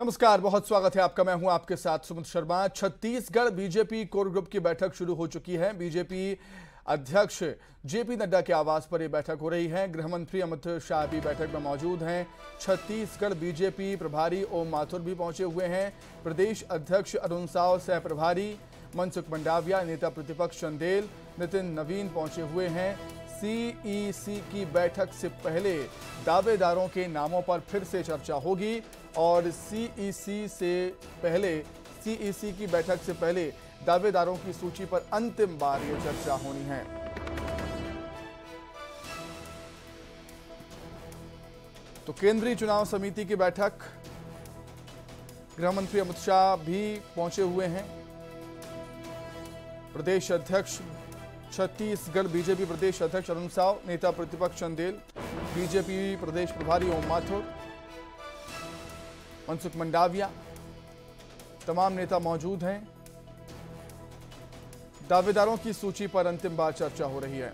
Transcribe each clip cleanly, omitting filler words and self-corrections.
नमस्कार, बहुत स्वागत है आपका। मैं हूं आपके साथ Sumit Sharma. Chhattisgarh BJP core group की बैठक शुरू हो चुकी है। बीजेपी अध्यक्ष जेपी नड्डा के आवास पर यह बैठक हो रही है। गृह मंत्री अमित शाह भी बैठक में मौजूद हैं। छत्तीसगढ़ बीजेपी प्रभारी ओम माथुर भी पहुंचे हुए हैं। प्रदेश अध्यक्ष अरुण साव, सह प्रभारी मनसुख मंडाविया, नेता प्रतिपक्ष चंदेल, नितिन नवीन पहुंचे हुए हैं। सीईसी की बैठक से पहले दावेदारों के नामों पर फिर से चर्चा होगी और सीईसी की बैठक से पहले दावेदारों की सूची पर अंतिम बार यह चर्चा होनी है। तो केंद्रीय चुनाव समिति की बैठक, गृह मंत्री अमित शाह भी पहुंचे हुए हैं। प्रदेश अध्यक्ष छत्तीसगढ़ बीजेपी प्रदेश अध्यक्ष अरुण साव, नेता प्रतिपक्ष चंदेल, बीजेपी प्रदेश प्रभारी ओम माथुर, मनसुख मंडाविया, तमाम नेता मौजूद हैं। दावेदारों की सूची पर अंतिम बार चर्चा हो रही है।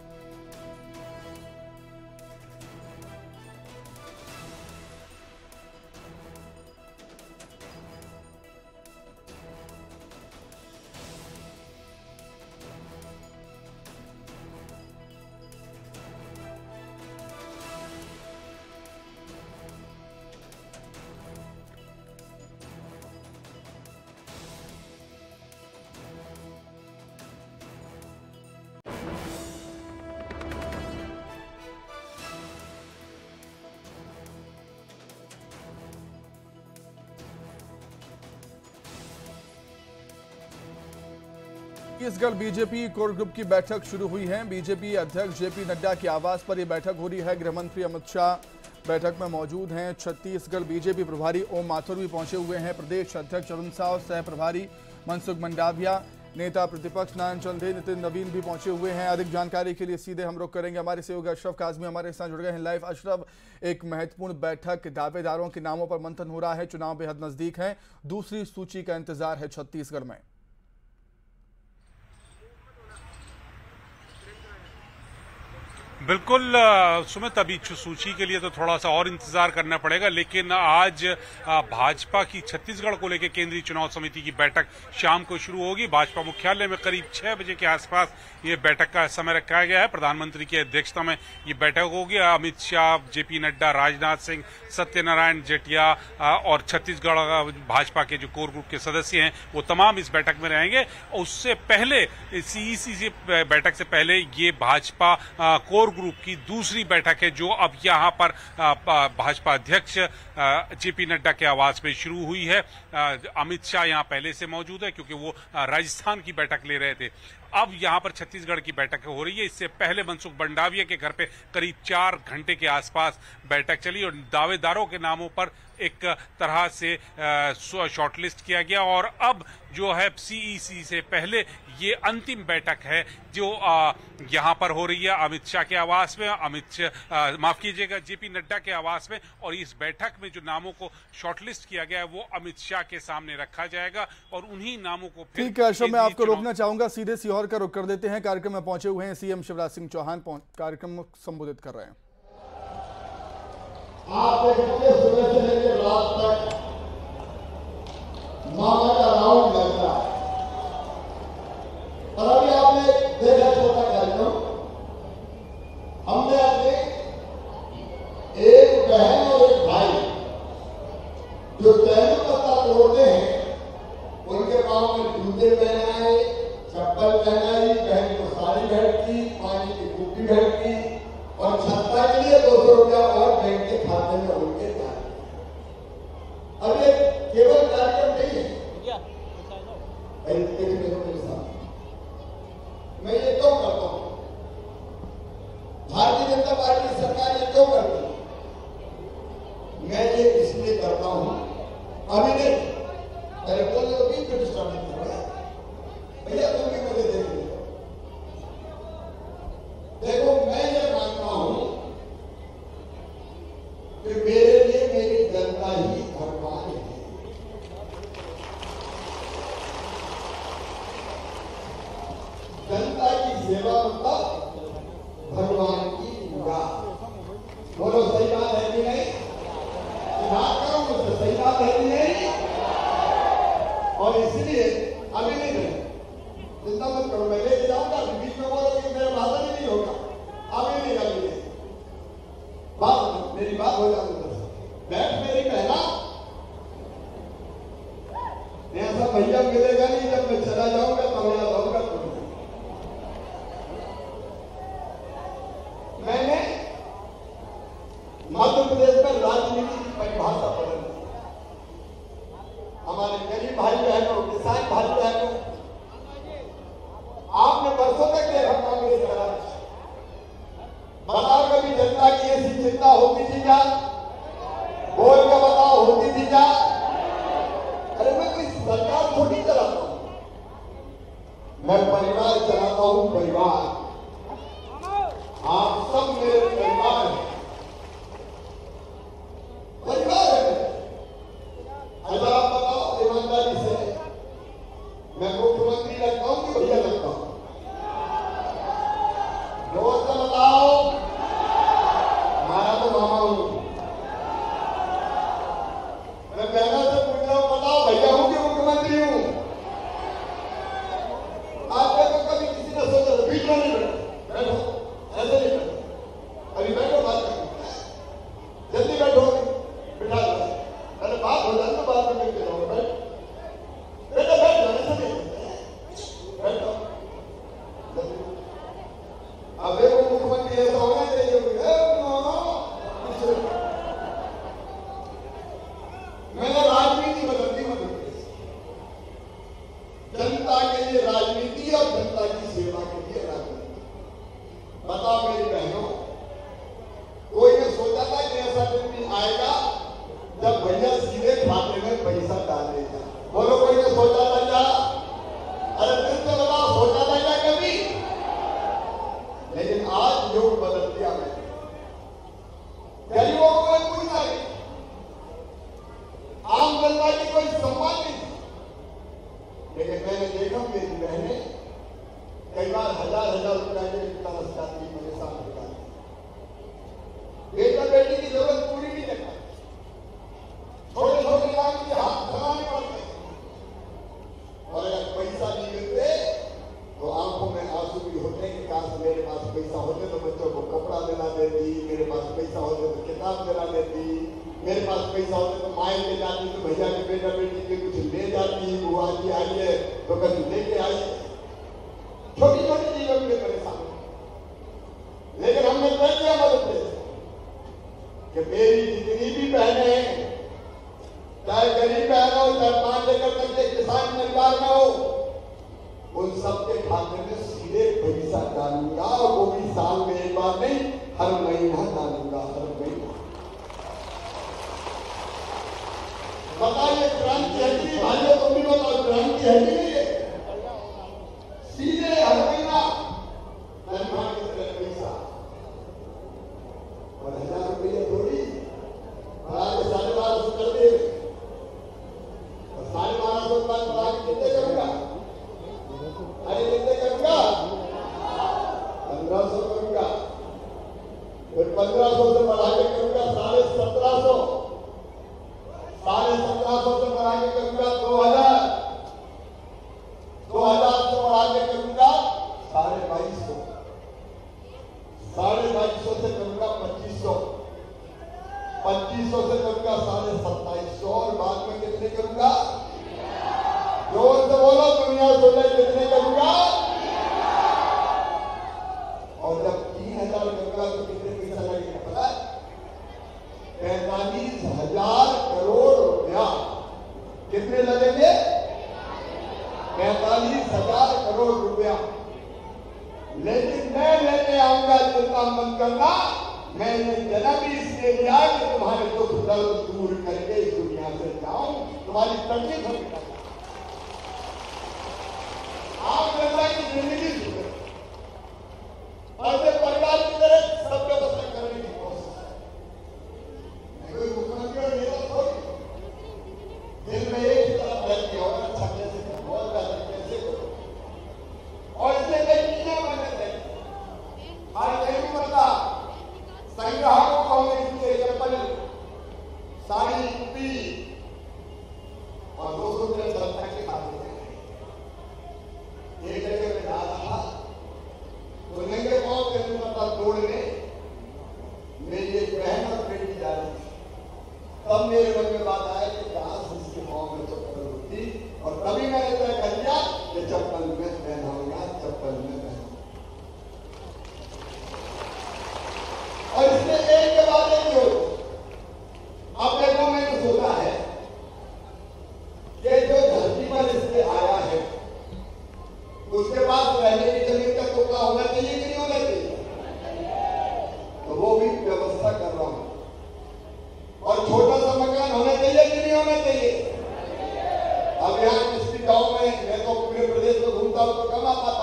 छत्तीसगढ़ बीजेपी कोर ग्रुप की बैठक शुरू हुई है। बीजेपी अध्यक्ष जेपी नड्डा के आवास पर यह बैठक हो रही है। गृह मंत्री अमित शाह बैठक में मौजूद हैं। छत्तीसगढ़ बीजेपी प्रभारी ओम माथुर भी पहुंचे हुए हैं। प्रदेश अध्यक्ष अरुण साव, सह प्रभारी मनसुख मंडाविया, नेता प्रतिपक्ष नारायण चंदेल, नितिन नवीन भी पहुंचे हुए हैं। अधिक जानकारी के लिए सीधे हम रुख करेंगे। हमारे सहयोगी अशरफ काजमी हमारे साथ जुड़ गए हैं लाइव। अशरफ, एक महत्वपूर्ण बैठक, दावेदारों के नामों पर मंथन हो रहा है। चुनाव बेहद नजदीक है, दूसरी सूची का इंतजार है छत्तीसगढ़ में। बिल्कुल सुमित, अभी सूची के लिए तो थोड़ा सा और इंतजार करना पड़ेगा, लेकिन आज भाजपा की छत्तीसगढ़ को लेकर केंद्रीय चुनाव समिति की बैठक शाम को शुरू होगी। भाजपा मुख्यालय में करीब 6 बजे के आसपास ये बैठक का समय रखा गया है। प्रधानमंत्री की अध्यक्षता में ये बैठक होगी। अमित शाह, जेपी नड्डा, राजनाथ सिंह, सत्यनारायण जटिया और छत्तीसगढ़ भाजपा के जो कोर ग्रुप के सदस्य हैं वो तमाम इस बैठक में रहेंगे। उससे पहले सीईसी बैठक से पहले ये भाजपा कोर ग्रुप की दूसरी बैठक है जो अब यहां पर भाजपा अध्यक्ष जेपी नड्डा के आवास में शुरू हुई है। अमित शाह यहां पहले से मौजूद है क्योंकि वो राजस्थान की बैठक ले रहे थे। अब यहां पर छत्तीसगढ़ की बैठक हो रही है। इससे पहले मनसुख मंडाविया के घर पे करीब 4 घंटे के आसपास बैठक चली और दावेदारों के नामों पर एक तरह से शॉर्टलिस्ट किया गया और अब जो है सीईसी से पहले ये अंतिम बैठक है जो यहां पर हो रही है अमित शाह के आवास में, माफ कीजिएगा, जेपी नड्डा के आवास में। और इस बैठक में जो नामों को शॉर्टलिस्ट किया गया है वो अमित शाह के सामने रखा जाएगा और उन्हीं नामों को फिर। ठीक है अशोक, मैं आपको रोकना चाहूंगा, सीधे सीहोर का रुख कर देते हैं। कार्यक्रम में पहुंचे हुए हैं सीएम शिवराज सिंह चौहान, कार्यक्रम को संबोधित कर रहे हैं। आप देखते सुबह से लेकर रात तक मामा का राउंड लगता है और अभी आपने देखा छोटा कार्यक्रम, हमने अपने एक बहन और एक भाई जो तेलू पत्ता तोड़ते हैं उनके पांव में जूते पहनाए, चप्पल पहनाई, बहन को साड़ी भेंट की, पानी की कुप्पी भेंट की और छत्ता के लिए 200 रुपया और बैंक के खाते में उनके जाए। अब ये केवल कार्यक्रम नहीं है। मैं ये क्यों करता हूं? भारतीय जनता पार्टी की सरकार ये क्यों करती है? मैं ये इसलिए करता हूं, अभी नहीं, पहले बोले तो बीच में डिस्टर्ब नहीं कर रहा भैया, तुम भी मुझे देख लो। देखो, मैं ये मानता हूं कि मेरे लिए मेरी जनता ही भगवान है। जनता की सेवा मतलब भगवान की पूजा। बोलो, सही बात है कि नहीं? तो सही बात है कि नहीं? और इसलिए अभी नहीं रहे, चिंता मत करो, मैं लेके जाऊंगा, बीच में बोलोगे मेरा भाषण ही नहीं होगा। अभी नहीं बात, मेरी बात हो जाती है। बैठ मेरी बहना, ऐसा भैया मिलेगा नहीं, जब मैं चला जाऊंगा तो मैं आऊंगा। मैंने मध्य प्रदेश में राजनीति की परिभाषा बदल दी। हमारे गरीब भाई बहनों, किसान भाई बहनों, आपने वर्षों तक देखा कांग्रेस करा, बताओ कभी जनता की ऐसी चिंता होती थी क्या? बोल के बताओ, होती थी क्या? अरे मैं कोई सरकार थोड़ी चलाता हूं, मैं परिवार चलाता हूं, परिवार। आप सब मेरे परिवार हैं, परिवार है। अगर आप बताओ ईमानदारी से, मैं मुख्यमंत्री लगता हूं कि भैया लगता हूं? जोर से बताओ, मारा तो मामा हूं। मैं बहनों से पूछ रहा हूं, बताओ भैया हूं कि मुख्यमंत्री हूं? आज तक तो कभी किसी ने सोचा था, बीच में नहीं बैठो, ऐसे नहीं बैठो, अभी बैठो, बात करो, जल्दी बैठो, बिठा दो, अरे बात हो जाए तो बात में मिलते जाओ, बैठो बैठ जाओ, ऐसे नहीं बैठो। अब एक मुख्यमंत्री ऐसा होना चाहिए, मैंने राजनीति बदल दी मध्य प्रदेश, जनता के लिए राजनीति और जनता की सेवा के लिए राजनीति। बताओ मेरी बहनों, कोई ने सोचा था कि ऐसा दिन भी आएगा जब भैया सीधे खाते में पैसा डालेगा? बोलो, कोई ने सोचा था क्या? अरे फिर से बताओ, सोचा था क्या कभी? लेकिन आज योग बदल दिया मैंने, गरीबों को कोई पूछता नहीं, आम जनता की कोई सम्मान नहीं। लेकिन मैंने देखा मेरी बहनें कई बार हजार रुपया के लिए तरस जाती, परेशान हो जाती, बेटा बेटी की जरूरत पूरी नहीं कर पाती, छोटे छोटे काम के हाथ फैलाने पड़ते, और अगर पैसा नहीं मिलते तो आंखों में आंसू भी होते हैं कि काश मेरे पास पैसा होते तो बच्चों को कपड़ा दिला देती, मेरे पास पैसा होते तो किताब दिला देती, मेरे पास पैसा होते तो माए ले जाती, तो भैया के बेटा बेटी के कुछ ले जाती, बुआ जी आई है तो कभी लेके आई। छोटी छोटी चीजों के लिए परेशान हो। लेकिन हमने तय किया मध्य प्रदेश कि मेरी जितनी भी बहनें हैं, चाहे गरीब बहन हो, चाहे 5 एकड़ तक के किसान परिवार में हो, उन सबके खाते में सीधे पैसा डालूंगा, और वो भी साल में एक बार नहीं, हर महीना डालूंगा, हर महीना। बताइए क्रांति है कि भाइयों, तुम भी बताओ, क्रांति है कि नहीं? सीधे हर महीना तनख्वाह की तरह पैसा, और 1000 रुपये थोड़ी, आज 1250 कर दे, और 1250 का बात कितने करूंगा? अरे कितने करूंगा? 1500 करूंगा, फिर 1500 से बढ़ा के करूंगा 1750, 1750 से बढ़ा के करूंगा 2000, 2000 से बढ़ा के करूंगा 2250, 2250 से करूंगा 2500, 2500 से करूंगा 2750, और बाद में कितने करूंगा? जोर से बोलो, दुनिया सुने, कितने करूंगा? और जब 3000 करूंगा तो कितने पैसा लगेगा पता है? 45,000 करोड़ रुपया। कितने लगेंगे? 45,000 करोड़ रुपया। लेकिन मैं लेने आऊंगा, चिंता मत करना, मैंने जन्म ही इसलिए लिया कि तुम्हारे दुख दर्द दूर करके इस दुनिया से जाऊं, तुम्हारी तकलीफ हमें आप जनता की जिंदगी सुधरे, और परिवार की तरह सब व्यवस्था करने की कोशिश है। कोई मुख्यमंत्री और नेता थोड़ी दिल में एक ही तरफ रहती है, और अच्छा कैसे करो, और कैसे करो, और इसलिए कई चीजें बने रहती। आज नहीं पता संग्राम को कांग्रेस के चप्पल साड़ी पी और 200 रुपये जनता के खाते में। एक जगह में जा रहा तो नंगे पांव करने पड़ता तोड़ने, मेरी एक बहन और बेटी जा रही थी। तब मेरे मन में बात आया कि काश इसके पांव में चप्पल होती, और तभी मैंने तय कर लिया कि चप्पल में पहनाऊंगा, चप्पल में पहनाऊंगा। और इसमें एक के बाद एक जो अब देखो, मैंने सोचा है कि जो धरती पर इससे आया है उसके पास रहने की जमीन का टुकड़ा होना चाहिए कि नहीं होना चाहिए, तो वो भी व्यवस्था कर रहा हूं। और छोटा सा मकान होना चाहिए कि नहीं होना चाहिए। अब यहाँ किसी गांव में मैं तो पूरे प्रदेश में घूमता हूं तो कमा पाता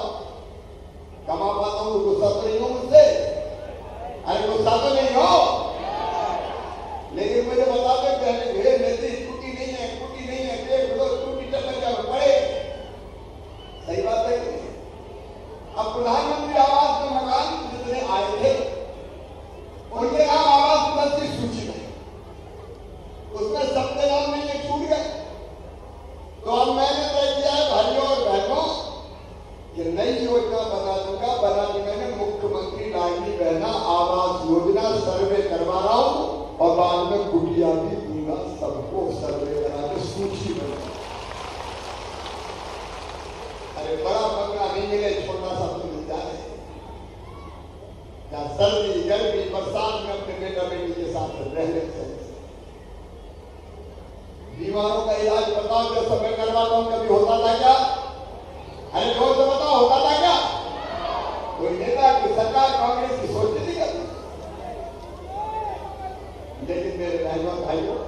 हूं, गुस्सा तो नहीं हो मुझसे, अरे गुस्सा तो नहीं हो, लेकिन मुझे बता दो पहले मेरी स्कूटी नहीं है, देख लो स्कूटी चलने क्या पड़े, सही बात है। अब प्रधानमंत्री आवास में मकान जितने आए थे उनके नाम आवास मंत्री सूची में, उसमें सबके नाम नहीं छूट गए। तो अब मैंने तय किया है भाइयों और बहनों, ये नई योजना बना दूंगा, मैंने मुख्यमंत्री लाडली बहना आवास योजना सर्वे करवा रहा हूं, और बाद में कुटिया भी दूंगा, सबको सर्वे करा के सूची बना। अरे बड़ा बंगला नहीं मिले, छोटा सा तो मिल जाए, या सर्दी गर्मी बरसात में अपने बेटा बेटी के साथ रहने से। बीमारों का इलाज बताओ, जो समय करवाता हूं कभी होता था क्या? अरे जोर से बताओ, होता था क्या? कोई नेता की सरकार कांग्रेस की सोचती नहीं करती। लेकिन मेरे बहनों भाइयों,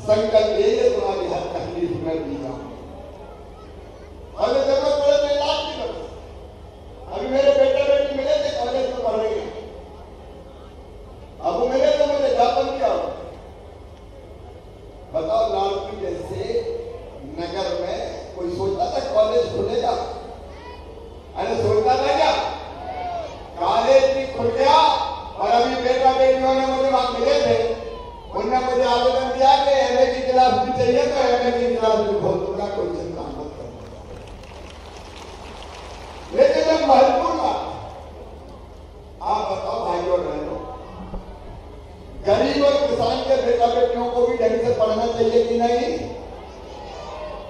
संकल्प ये है तुम्हारी हर तकलीफ में दी जाऊं, और जरूरत पड़े तो इलाज की करूं। अभी मेरे बेटे बेटी मिले थे, कॉलेज में पढ़ रहे हैं, अब वो मिले तो मुझे जापन किया। बताओ, लालपुर जैसे नगर में कोई सोचता था कॉलेज खुलेगा? अरे सोचता था क्या? कॉलेज भी खुल गया, और अभी बेटा बेटियों ने मुझे वहां मिले थे, उन्होंने मुझे आवेदन दिया कि एमए की क्लास भी चाहिए तो एमए की क्लास भी खोल दूंगा, कोई चिंता मत करो। लेकिन जब महत्वपूर्ण बात, आप बताओ भाइयों बहनों, गरीब और किसान के बेटा बेटियों को भी ढंग से पढ़ना चाहिए कि नहीं?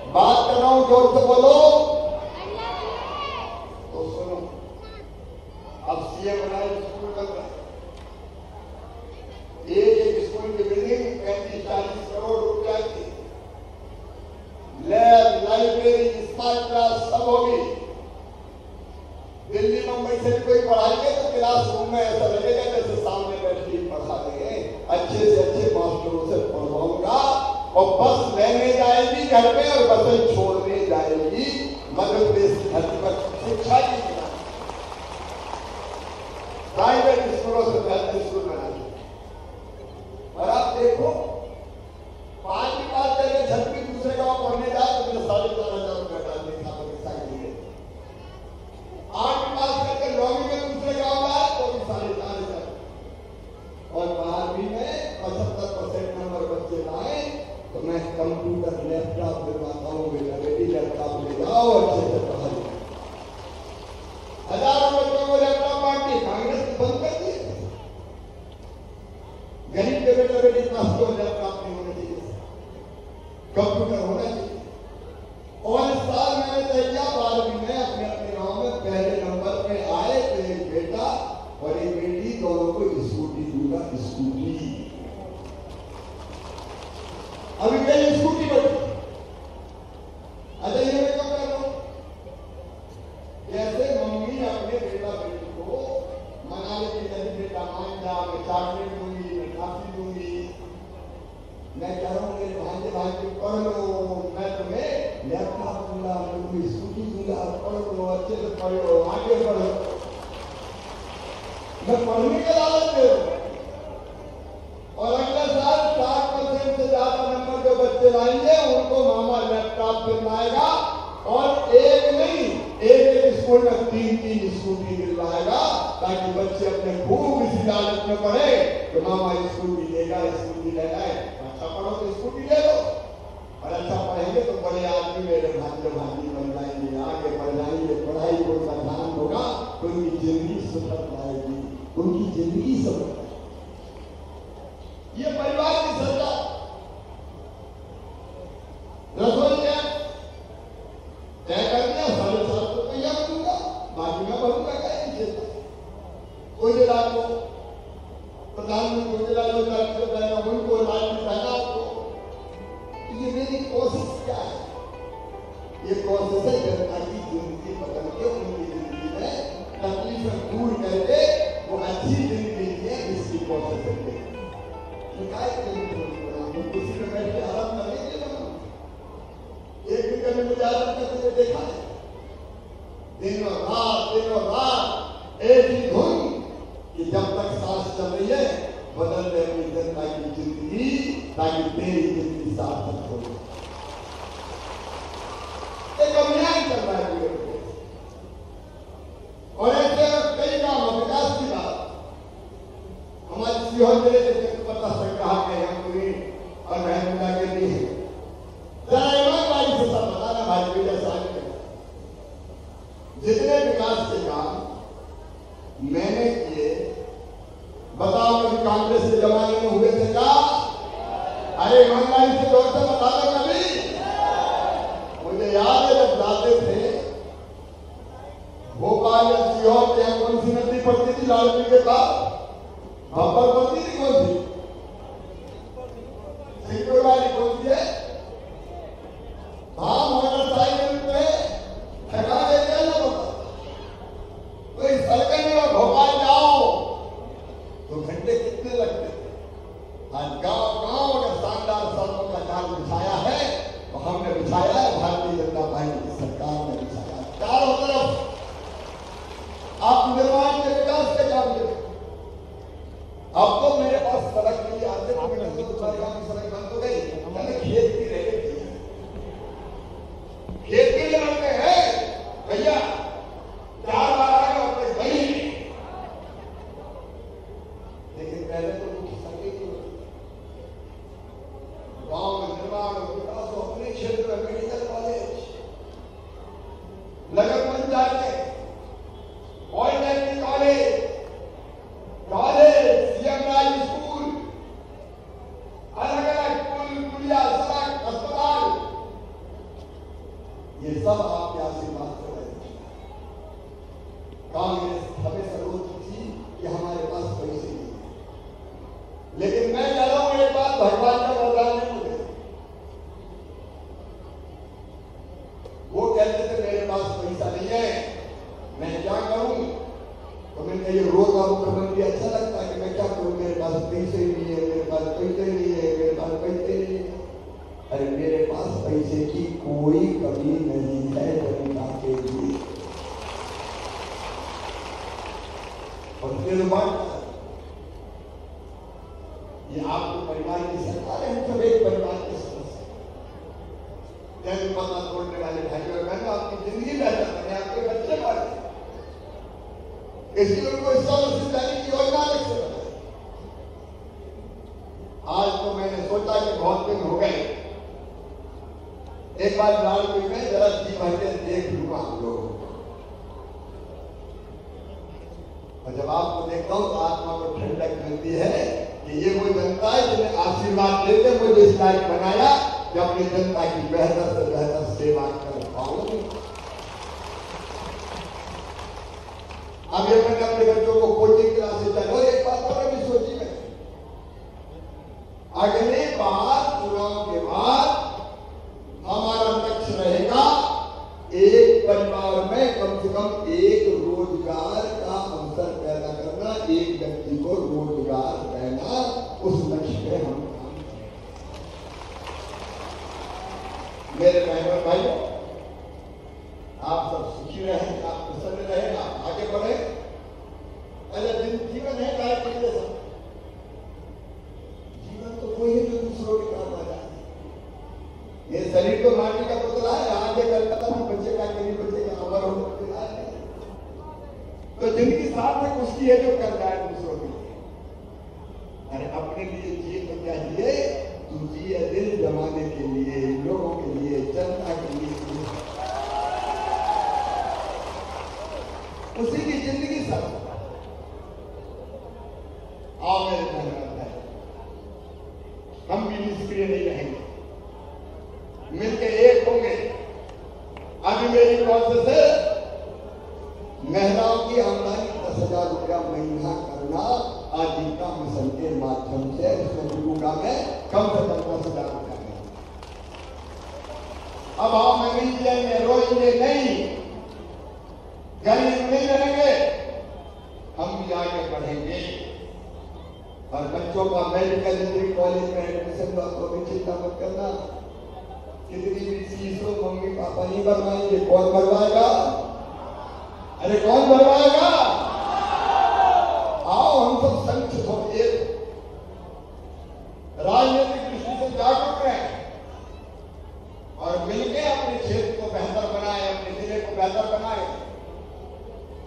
बात कर रहा हूं, जोर से बोलो। तो सुनो, अब सीएम बनाए स्कूल बन रहा है, एक स्कूल की बिल्डिंग 35-40 करोड़ रुपया की, लैब लाइब्रेरी स्मार्ट क्लास सब होगी। दिल्ली मुंबई से भी कोई पढ़ाएंगे तो क्लासरूम में ऐसा लगेगा जैसे सामने बैठ के पढ़ा देंगे। अच्छे से अच्छे मास्टरों से पढ़वाऊंगा, और बस लेने जाएगी घर में और बसें छोड़ने जाएगी मध्य प्रदेश की धरती पर। शिक्षा की प्राइवेट स्कूलों से बेहतर स्कूल बनाएंगे। और आप देखो, 5वीं पास करके 6वीं दूसरे गांव पढ़ने जाए तो मुझे 4,500 रुपया डालने खाते में साइकिल है। 8वीं पास करके 9वीं में दूसरे गांव आए तो भी 4,500, और 12वीं में 75% नंबर बच्चे लाए तो मैं कंप्यूटर लैपटॉप दिलवाता हूँ, बेटा बेटी लैपटॉप ले जाओ, अच्छे से पढ़ाई। हजारों बच्चों को लैपटॉप बांटी, कांग्रेस ने बंद कर दिए। गरीब के बेटा बेटी के पास कोई लैपटॉप नहीं होना चाहिए, कंप्यूटर होना चाहिए। और इस साल मैंने तय किया 12वीं में अपने अपने गांव में पहले नंबर पे आए तो एक बेटा और एक बेटी दोनों को स्कूटी दूंगा, स्कूटी। अभी मेरी स्कूटी बनी, अच्छा ये मैं क्यों कर रहा हूं? जैसे मम्मी अपने बेटा बेटी को मना लेती है, बेटा मान जा, मैं चॉकलेट दूंगी, मैं टॉफी दूंगी। मैं कह रहा हूं मेरे भांजे भांजे पढ़ लो, मैं तुम्हें लैपटॉप दूंगा, मैं तुम्हें स्कूटी दूंगा, पढ़ लो, अच्छे से पढ़ो, आगे बढ़ो। मैं पढ़ने का लालच दे रहा हूं, और अगले साल 60% से ज्यादा नंबर जो बच्चे लाएंगे उनको मामा लैपटॉप दिलवाएगा, और एक नहीं, एक स्कूल में 3-3 स्कूटी दिलवाएगा, ताकि बच्चे अपने खूब इसी लालच में पढ़े। कि मामा स्कूटी लेगा, स्कूटी लेना है, अच्छा पढ़ो तो स्कूटी ले लो, और अच्छा पढ़ेंगे तो बड़े आदमी मेरे भाग्य भागी बन जाएंगे, आगे बढ़ जाएंगे, पढ़ाई को ध्यान होगा तो उनकी जिंदगी सुधर जाएगी, उनकी जिंदगी सुधर जाएगी। ये परिवार की सरकार रसोई गैस तय कर दिया, 7.5 रुपया दूंगा, बाकी मैं भरूंगा, क्या उजला को प्रधानमंत्री उजला योजना के तहत उनको लाभ मिलेगा आपको। ये मेरी कोशिश क्या है? ये कोशिश है जनता की जिंदगी बदल के उनकी जिंदगी में तकलीफें दूर करके वो अच्छी जिंदगी जिए, इसकी कोशिश करते हैं। किसी में बैठ के आराम करने के लिए एक दिन कभी मुझे आराम करते हुए देखा है, दिनों रात एक ही धुन कि जब तक सांस चल रही है बदल रहे अपनी जनता की जिंदगी, ताकि तेरी जिंदगी सार्थक हो। एक अभियान चल रहा है पूरे देश, और ऐसे कई काम विकास की बात हमारे सीहोर जिले के पता संग्रह के हम पूरी और महबूबा के लिए जरा ईमानदारी से सब बताना भाई जैसा जितने विकास के काम मैंने किए, बताओ कभी कांग्रेस के जमाने में हुए थे क्या? अरे ईमानदारी से जोर से बता दो कभी। मुझे याद है जब जाते थे भोपाल या सीहोर के यहाँ कौन सी नदी पड़ती थी लालजी के पास, भब्बर पड़ती थी, कौन सी सिंगुर वाली कौन सी है? हाँ, मोटरसाइकिल पे ठगा देते ना कोई सड़क में भोपाल जाओ तो घंटे कितने लगते थे। आज गांव अगर शानदार सड़कों का जाल बिछाया है तो हमने बिछाया है, भारतीय जनता पार्टी की सरकार ने बिछाया है चारों तरफ। आप निर्माण के विकास के काम करें। अब तो मेरे पास सड़क के लिए आते तो मैंने तो तुम्हारे गांव की सड़क बंद हो गई, मैंने खेत की रह गई, खेत के लिए बनते हैं भैया 4 बार आगे और कोई बनी नहीं। लेकिन पहले तो गांव में निर्माण और विकास तो अपने क्षेत्र में मेडिकल कॉलेज, नगर panchayat, polytechnic college, CMI school, अलग अलग पुल पुलिया सड़क अस्पताल, ये सब आपके आशीर्वाद से रहे। कांग्रेस हमेशा रोकती थी कि हमारे पास पैसे नहीं है, लेकिन मैं कह रहा हूं एक बात भगवान का वरदान है मुझे। वो कहते थे मेरे पास पैसा नहीं है, मैं क्या करूं? तो मैंने ये रोजा मुख्यमंत्री अच्छा लगता है कि मैं क्या करूं, मेरे पास पैसे नहीं है, मेरे पास पैसे नहीं है, मेरे पास पैसे नहीं है। अरे मेरे पास पैसे की कोई कमी नहीं है जनता के लिए। और फिर ये आपके परिवार की सरकार है, हम सब एक परिवार के सदस्य। जैसे पता तोड़ने वाले भाई और बहनों, आपकी जिंदगी बेहतर बने, आपके बच्चे पाले, इसलिए उनको जाने की योजना अलग से बनाई। आज तो मैंने सोचा कि बहुत दिन हो गए, एक बार लालपुर में जरा जी भर के देख लूंगा हम लोग, और जब आपको देखता हूं तो आत्मा को ठंडक मिलती है कि ये वो जनता है जिन्हें आशीर्वाद देते मुझे इस लायक बनाया कि अपनी जनता की बेहतर से बेहतर सेवा कर पाऊं। अब ये मैंने अपने बच्चों को कोचिंग क्लासेस चलो, एक बात और भी सोची मैं, अगले बार चुनाव के बाद हमारा लक्ष्य रहेगा एक परिवार में कम से कम एक रोजगार का अवसर पैदा करना, एक व्यक्ति को रोजगार देना, उस लक्ष्य पे हम काम करें। मेरे बहनों भाइयों, आप सब सुखी रहें, आप प्रसन्न रहें, आप आगे बढ़े। अरे जीवन है काय के लिए सब, जीवन तो कोई है जो दूसरों के काम आ जाए। ये शरीर तो माटी का पुतला है, आगे कलकत्ता में बच्चे का कहीं बच्चे का अमर होने के लिए, तो जिंदगी सार्थक उसकी है जो कर जाए दूसरों के लिए। अपने लिए जिए तो क्या जिए, तू जिए दिल जमाने के लिए, लोगों के लिए, जनता के लिए, उसी की जिंदगी सब। आओ मेरे कहना है, हम भी निष्क्रिय नहीं रहेंगे, मिलकर एक होंगे। अभी मेरी प्रोसेस है, महिलाओं की आमदनी 10,000 रुपया महीना करना आजीविका मिशन के माध्यम से, इसमें जुड़ूंगा मैं कम से कम 10,000 रुपया में। अब आप मरीज जाएंगे, रोएंगे नहीं, गरीब नहीं रहेंगे, हम भी आगे बढ़ेंगे। और बच्चों का मेडिकल इंजीनियरिंग कॉलेज में एडमिशन हुआ तो भी चिंता मत करना, कितनी भी फीस हो मम्मी पापा नहीं भरवाएंगे, कौन भरवाएगा? अरे कौन भरवाएगा? आओ हम सब संगठित हो, एक राजनीतिक दृष्टि से जागरूक रहें और मिलकर अपने क्षेत्र को बेहतर बनाए, अपने जिले को बेहतर बनाए।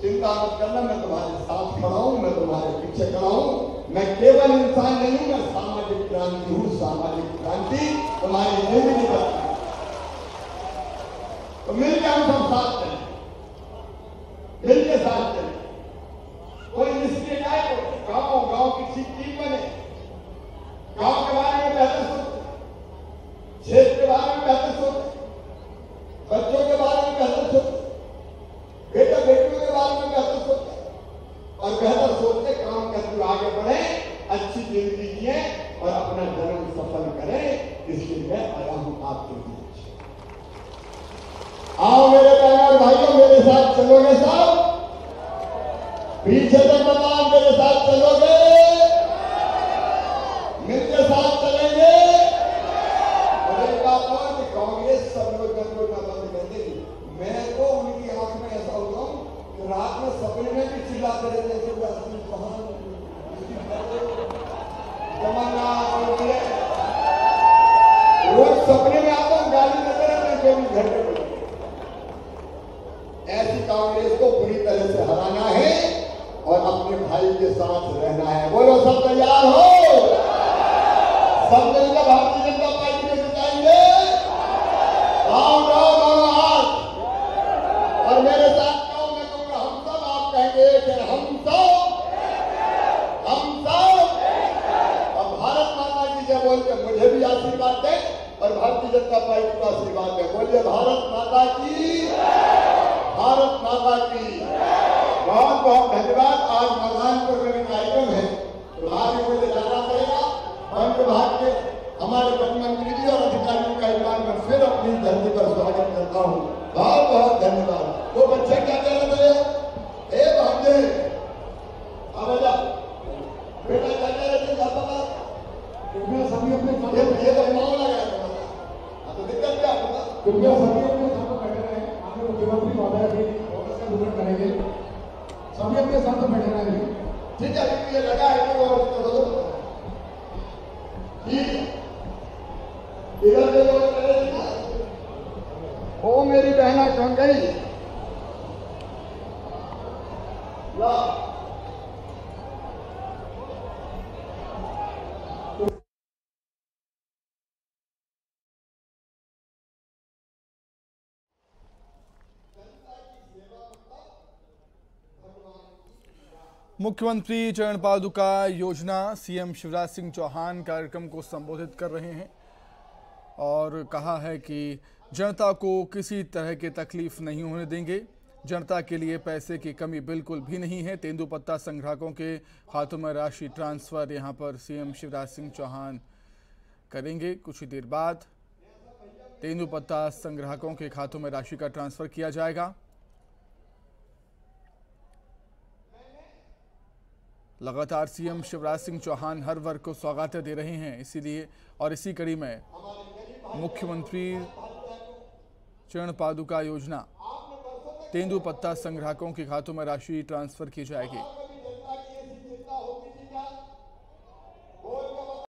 चिंता मत करना, मैं तुम्हारे साथ खड़ा हूं, मैं तुम्हारे पीछे खड़ा हूं। मैं केवल इंसान नहीं हूं, मैं सामाजिक क्रांति हूं। सामाजिक क्रांति तुम्हारी जिंदगी बदलती है, तो मिलकर हम सब साथ चलें, मिलकर साथ चलें। कोई निष्क्रिय काय को, गांव की ठीक टीम बने, गांव के बारे में बेहतर सोचे, क्षेत्र के बारे में बेहतर सोचे, बच्चों के बारे में बेहतर सोचे, बेटा बेटियों के बारे में बेहतर सोचे, और बेहतर सोच के काम करते हुए आगे बढ़े, अच्छी जिंदगी जिए और अपना जन्म सफल करें। इसके लिए आया हूं आपके बीच। आओ मेरे बहन और भाइयों, मेरे साथ चलोगे साहब? पीछे तक बताओ, मेरे साथ चलोगे? मिलके साथ चलेंगे? और एक बात और कि कांग्रेस सब लोग गठबंधन बंद कर देगी। मैं तो उनकी आंख में ऐसा होता हूं कि रात में सपने में भी चिल्लाते रहते हैं, रोज सपने में आता हूं, गाली देते रहते हैं 24 घंटे। ऐसी कांग्रेस को पूरी तरह से हराना है और अपने भाई के साथ रहना है। बोलो सब तैयार हो? सब मिलकर भारतीय जनता पार्टी को जिताएंगे। आओ आओ दोनों हाथ और मेरे साथ आओ। मैं कहूंगा हम सब, आप कहेंगे कि हम सब, हम सब। और भारत माता की जय बोल के मुझे भी आशीर्वाद दें और भारतीय जनता पार्टी को आशीर्वाद दें। बोलिए भारत माता की, भारत माता की। बहुत बहुत धन्यवाद। आज मरदानपुर में कार्यक्रम है, तो आगे मुझे जाना पड़ेगा। वन विभाग के हमारे वन मंत्री जी और अधिकारियों का एक बार मैं फिर अपनी धरती पर स्वागत करता हूँ। बहुत बहुत धन्यवाद। वो बच्चे क्या कह रहे थे? ए भांजे, अब जा बेटा, क्या कह रहे थे? कृपया सभी अपने ये तो मामला है, तो दिक्कत क्या होगा? कृपया सभी अपने स्थान पर बैठे रहे। आगे मुख्यमंत्री महोदय भी उद्घाटन करेंगे। सभी अपने स्थान पर बैठे रहेंगे। ठीक है, अभी ये लगा है कि वो ठीक है, इधर से लोग करेंगे। ओ मेरी बहना कौन गई? ला मुख्यमंत्री चरण पादुका योजना, सीएम शिवराज सिंह चौहान कार्यक्रम को संबोधित कर रहे हैं और कहा है कि जनता को किसी तरह की तकलीफ नहीं होने देंगे। जनता के लिए पैसे की कमी बिल्कुल भी नहीं है। तेंदुपत्ता संग्राहकों के खातों में राशि ट्रांसफर यहां पर सीएम शिवराज सिंह चौहान करेंगे। कुछ ही देर बाद तेंदुपत्ता संग्राहकों के खातों में राशि का ट्रांसफर किया जाएगा। लगातार सीएम शिवराज सिंह चौहान हर वर्ग को सौगातें दे रहे हैं, इसीलिए और इसी कड़ी में मुख्यमंत्री चरण पादुका योजना, तेंदुपत्ता संग्राहकों के खातों में राशि ट्रांसफर की जाएगी।